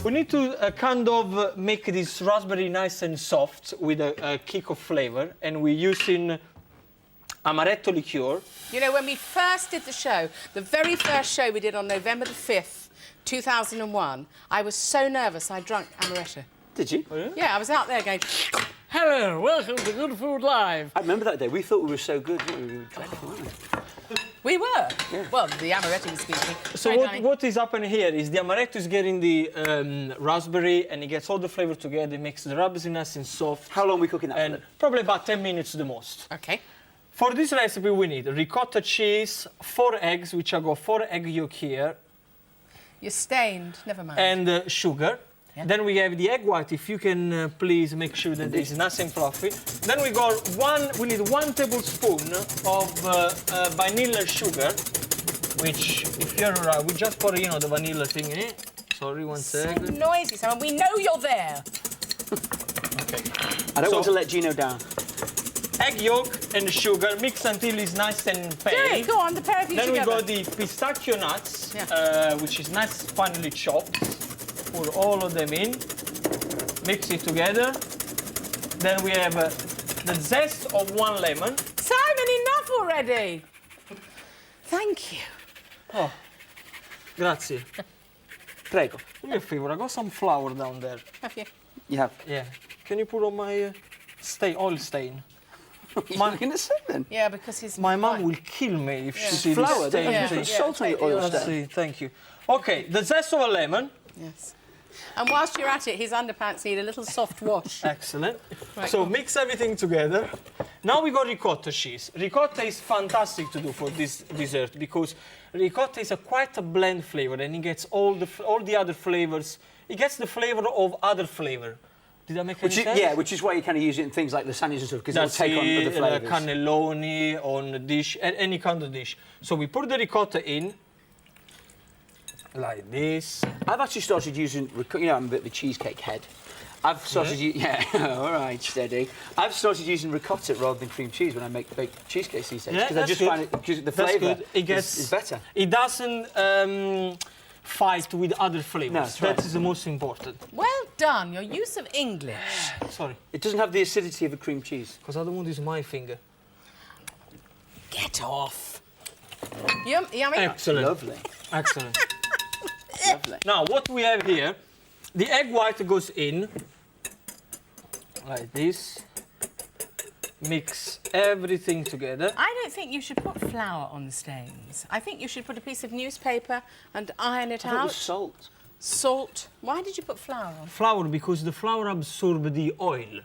We need to kind of make this raspberry nice and soft with a kick of flavor, and we're using amaretto liqueur. You know, when we first did the show, the very first show we did on November the 5th, 2001, I was so nervous I drank amaretto. Did you? Oh, yeah? Yeah, I was out there going, Hello, welcome to Good Food Live. I remember that day. We thought we were so good. We were dreadful, weren't we? we were. Yeah. Well, the amaretto was speaking. So Sorry, Danny. what is happening here is the amaretto is getting the raspberry, and it gets all the flavor together. It makes the raspberry nice and soft. How long are we cooking that And for? probably about 10 minutes the most. OK. For this recipe, we need ricotta cheese, 4 eggs, which I got 4 egg yolk here, You're stained. Never mind. and sugar. Yeah. Then we have the egg white. If you can please make sure that it's nice and fluffy. Then we need 1 tablespoon of vanilla sugar, which, if you're we just pour the vanilla thing in it. Sorry, one so second. noisy, Simon. We know you're there. Okay. I don't want to let Gino down. Egg yolk and sugar mix until it's nice and Do pale. it. Go on, the pair of you Then together. we got the pistachio nuts, Yeah. which is nice finely chopped. Pour all of them in, mix it together. Then we have the zest of 1 lemon. Simon, enough already. Thank you. Oh, grazie. Prego. Do me a favor, I got some flour down there. Have you? You have. Yeah. Can you put on my oil stain? You're not going to say then. Yeah, because his... My mum will kill me if she sees Flour, this don't stain. you? Yeah. Put Yeah. salt on your oil Let's stain. see, thank you. Okay, the zest of a lemon. Yes. And whilst you're at it, his underpants need a little soft wash. Excellent. Right. So mix everything together. Now we got ricotta cheese. Ricotta is fantastic to do for this dessert because ricotta is quite a bland flavor, and it gets all the other flavors. It gets the flavor of other flavor. Did I make any sense? Yeah, which is why you kind of use it in things like lasagnas and stuff, because it'll That's take on other flavours. cannelloni on a dish, any kind of dish. So we put the ricotta in, like this. I've actually started using, you know, I'm a bit of a cheesecake head. I've started all right, steady. I've started using ricotta rather than cream cheese when I make baked cheesecakes these days, Yeah, because I just find it, because the That's flavour good. is better. It doesn't fight with other flavors. No, that's right. That is the most important. Well done. Your use of English. Sorry, It doesn't have the acidity of a cream cheese. because I don't want to use my finger. Get off. Yummy? Excellent. Lovely, Excellent. lovely. Now, what we have here, the egg white goes in, like this. Mix everything together. I don't think you should put flour on the stains. I think you should put a piece of newspaper and iron it I thought it out. was salt. Salt. Why did you put flour on? Flour, because the flour absorbs the oil.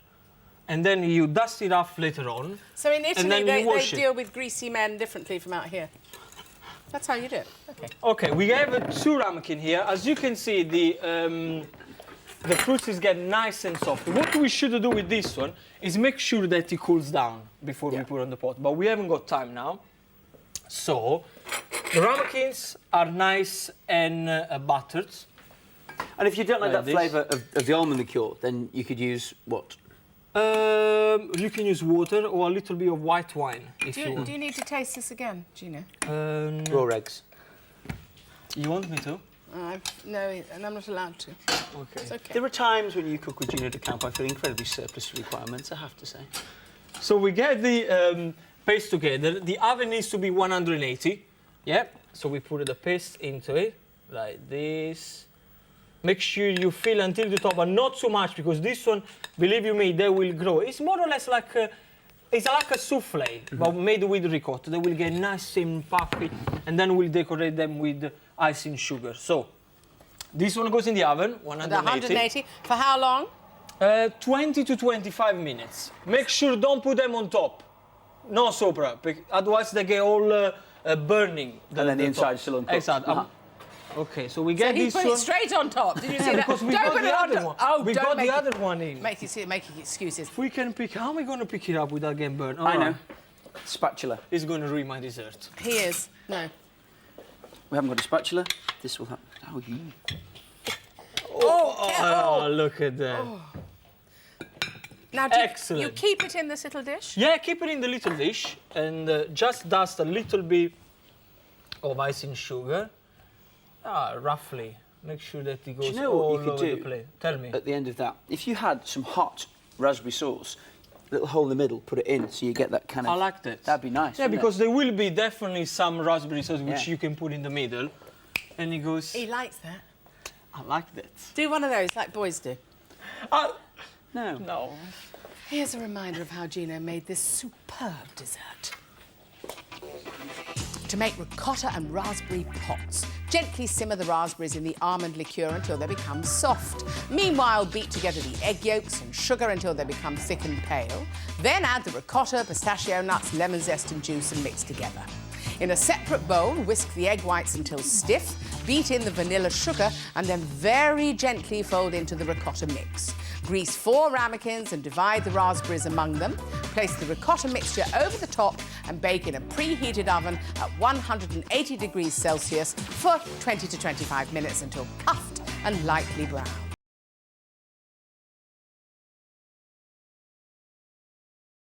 And then you dust it off later on. So in Italy, then they you wash it. deal with greasy men differently from out here. That's how you do it. OK. Okay, we have 2 ramekin here. As you can see, the fruit is getting nice and soft. What we should do with this one is make sure that it cools down before we put it on the pot. But we haven't got time now. So the ramekins are nice and buttered. And if you don't like Like that this. flavour of the almond liqueur, then you could use what? You can use water or a little bit of white wine if you want. Do you need to taste this again, Gina? Raw eggs. You want me to? No, and I'm not allowed to. Okay. It's OK. There are times when you cook with Gino de Campo, I feel incredibly surplus requirements, I have to say. So we get the paste together. The oven needs to be 180. Yeah. So we put the paste into it like this. Make sure you fill until the top, but not too much because this one, believe you me, they will grow. It's more or less like it's like a souffle, but made with ricotta. They will get nice and puffy, and then we'll decorate them with icing sugar. So this one goes in the oven, 180. 180. For how long? 20 to 25 minutes. Make sure don't put them on top. No sopra, otherwise they get all burning. And then the inside top. is still uncooked. Exactly. Uh-huh. Okay, so we So get he this put one. it straight on top. Did you see that? Because we Don't got put the it on other top. one. Oh, We don't got make the it- other one in. Making excuses. If we can pick, how are we going to pick it up without getting burned? I know. Alright. Spatula. It's going to ruin my dessert. He is. No. We haven't got a spatula. This will happen. Oh, you. Oh, look at that. Now, do you Excellent. keep it in this little dish? Yeah, keep it in the little dish and just dust a little bit of icing sugar. Roughly Make sure that it Do goes you know what all you could over the do plate. Tell me. at the end of that? If you had some hot raspberry sauce, little hole in the middle, put it in so you get that kind of... I like that. That'd be nice. Yeah, wouldn't because there will be definitely some raspberry sauce which Yeah. you can put in the middle. And it goes... He likes that. I like that. Do one of those like boys do. it? No. No. Here's a reminder of how Gino made this superb dessert. To make ricotta and raspberry pots, gently simmer the raspberries in the almond liqueur until they become soft. Meanwhile, beat together the egg yolks and sugar until they become thick and pale. Then add the ricotta, pistachio nuts, lemon zest and juice and mix together. In a separate bowl, whisk the egg whites until stiff, beat in the vanilla sugar and then very gently fold into the ricotta mix. Grease 4 ramekins and divide the raspberries among them. Place the ricotta mixture over the top and bake in a preheated oven at 180 degrees Celsius for 20 to 25 minutes until puffed and lightly brown.